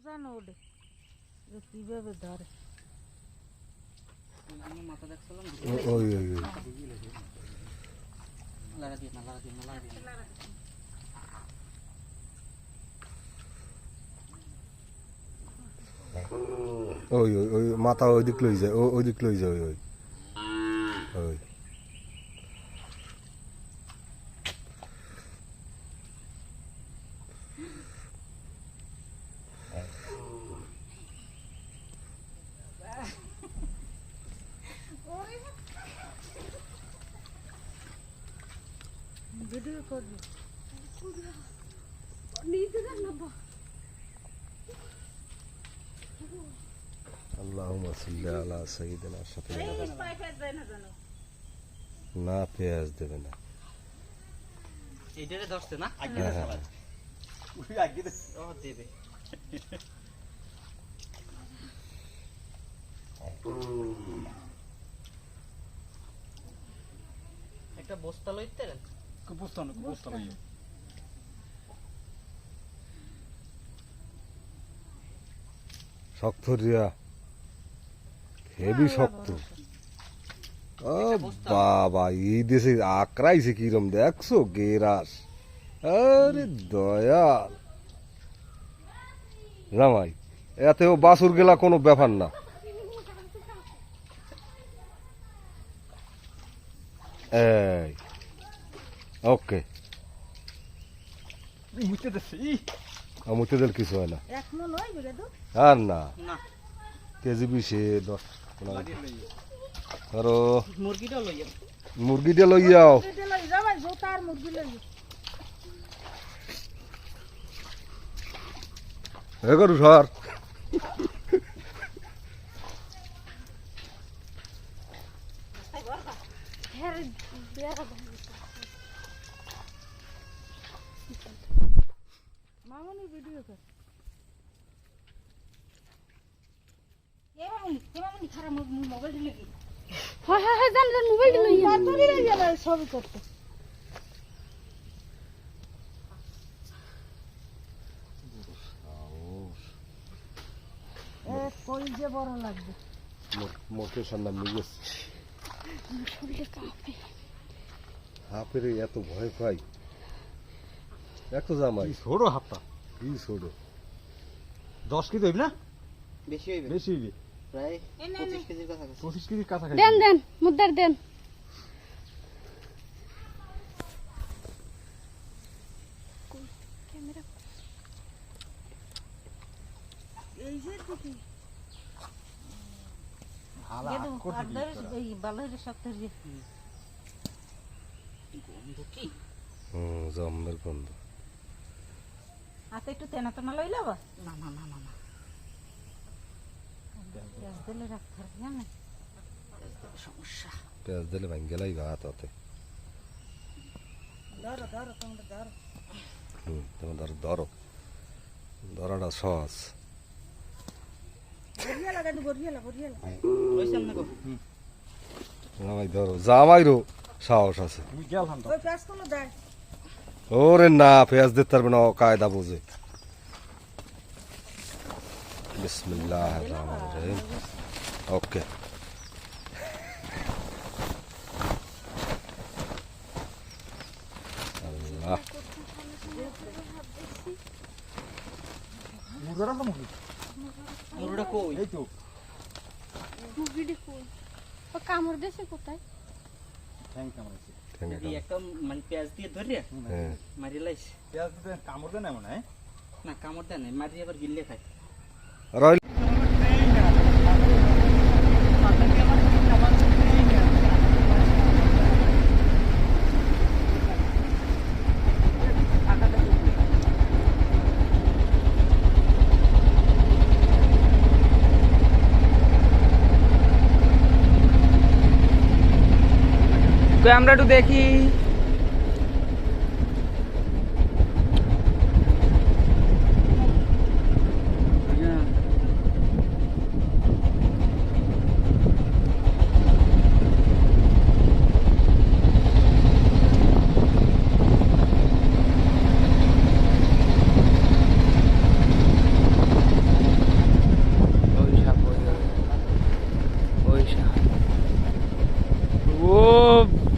জানো ওটা কিভাবে ধরে মাথা দেখছিলাম ওই ওই ওই ওই ওই মাথা ওই দিক লই যায় ওই দিক লই যায় ওই ওই ভিডিও করবি নিচে যান না আল্লাহুম্মা সাল্লি আলা সাইয়্যিদিনা না পেঁয়াজ দেবে না এইটারে ধরছে না আগে ওই আগে ও দেবে একটা বস্তা লইতে বস্তা লইয়ে শক্ত রিয়া হেভি শক্ত ও বাবা এই দেশে আকরাইছে কিরম দেখছো গেরাস আরে দয়াল জামাই এতেও বাসুর গেলা কোনো ব্যাপার না এই ওকে মুতে দিল কিছু হয় না আর না কেজি 20 10 ধরো মুরগিটা লই যাও এ করু সর মামনি ভিডিও কর ছবি করতে যে বড় লাগবে মোটে সামনে নিয়ে হাফের এত ভয় পাই এত জামাই ছোট হাতটা কি ছোট 10 কেজি হইবে না বেশি হইবে বেশি হইবে প্রায় 25 কেজির কাছাকাছি 25 কেজির কাছাকাছি দেন দেন মুদ্দার দেন এই যে দেখি হালা এই বালের সপ্তাহে যে গন্ধ কি জম্মের গন্ধ হাতে একটু তেনা তেনা লইলে বা না না না না না পেঁয়াজ দিলে রাখতে হবে জানে সমস্যা পেঁয়াজ দিলে ভাঙ গেলাই ভাত হতে ধরো ধরো তোমরা ধরো তোমার ধরো ধরো ধরাটা সহজ জামাই ধরো জামাইরও সাহস আছে ওরে না পেঁয়াজ দিতে পারবে না কায়দা বোঝে বিসমিল্লাহির রহমানির রহিম ওকে আল্লাহ মুরুটা কই এই তো মুরগিটি কই ও কামড় দেছে কোথায় থ্যাংক কামড়াইছে এই একটা মানে পেঁয়াজ দিয়ে ধরিয়া হ্যাঁ মারি লাইছ পেঁয়াজ দিতে কামড় দেয় না মনে হয় না কামড় দেয় না মারি আবার গিললে খায় রইল আমরা একটু দেখি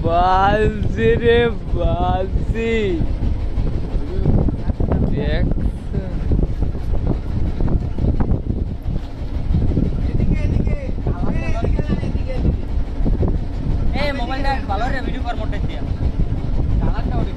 বালছি রে বালছি দেখ এই মোবাইলটা ভালো রে ভিডিও কর মোটে দিয়া কালারটা ওটা